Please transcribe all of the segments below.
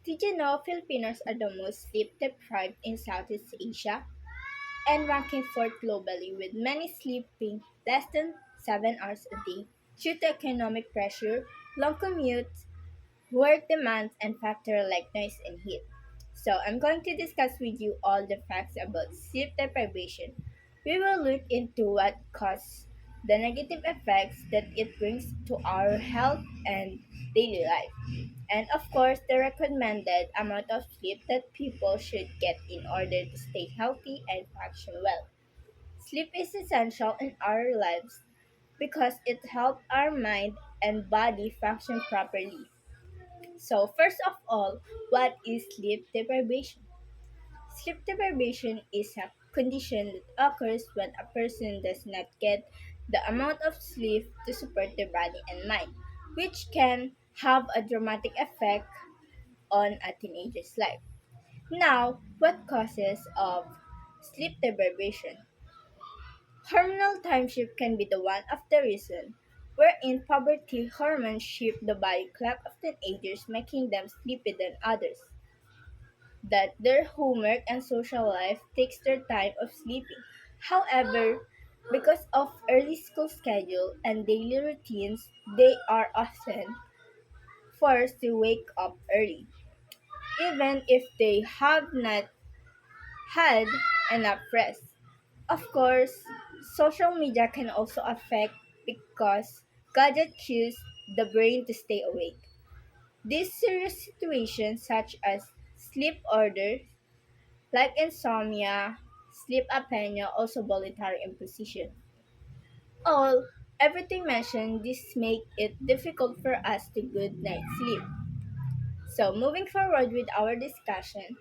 Did you know Filipinos are the most sleep deprived in Southeast Asia and ranking fourth globally, with many sleeping less than 7 hours a day due to economic pressure, long commutes, work demands, and factors like noise and heat. So, I'm going to discuss with you all the facts about sleep deprivation. We will look into what causes the negative effects that it brings to our health and daily life. And of course, the recommended amount of sleep that people should get in order to stay healthy and function well. Sleep is essential in our lives because it helps our mind and body function properly. So, first of all, what is sleep deprivation? Sleep deprivation is a condition that occurs when a person does not get the amount of sleep to support their body and mind, which can have a dramatic effect on a teenager's life. Now, what causes of sleep deprivation? Hormonal time shift can be the one of the reason, wherein puberty hormones shift the body clock of teenagers, making them sleepy than others. That their homework and social life takes their time of sleeping. However, because of early school schedule and daily routines, they are often forced to wake up early, even if they have not had enough rest. Of course, social media can also affect because gadgets use the brain to stay awake. These serious situations, such as sleep orders, like insomnia, sleep apnea, also voluntary imposition. All everything mentioned, this make it difficult for us to good night sleep. So moving forward with our discussion,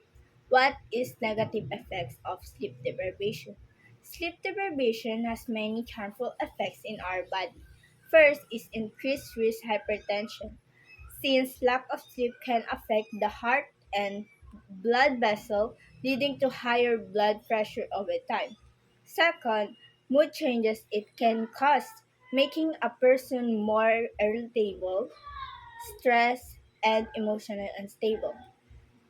what is negative effects of sleep deprivation? Sleep deprivation has many harmful effects in our body. First is increased risk hypertension, since lack of sleep can affect the heart and blood vessel, leading to higher blood pressure over time. Second, mood changes it can cause, making a person more irritable, stressed, and emotionally unstable.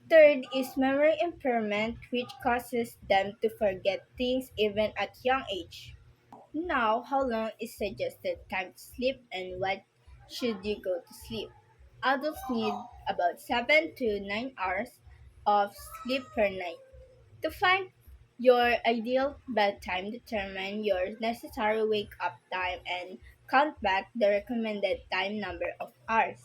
Third is memory impairment, which causes them to forget things even at young age. Now, how long is suggested time to sleep and what should you go to sleep? Adults need about 7 to 9 hours of sleep per night. To find your ideal bedtime, determine your necessary wake up time and count back the recommended time number of hours.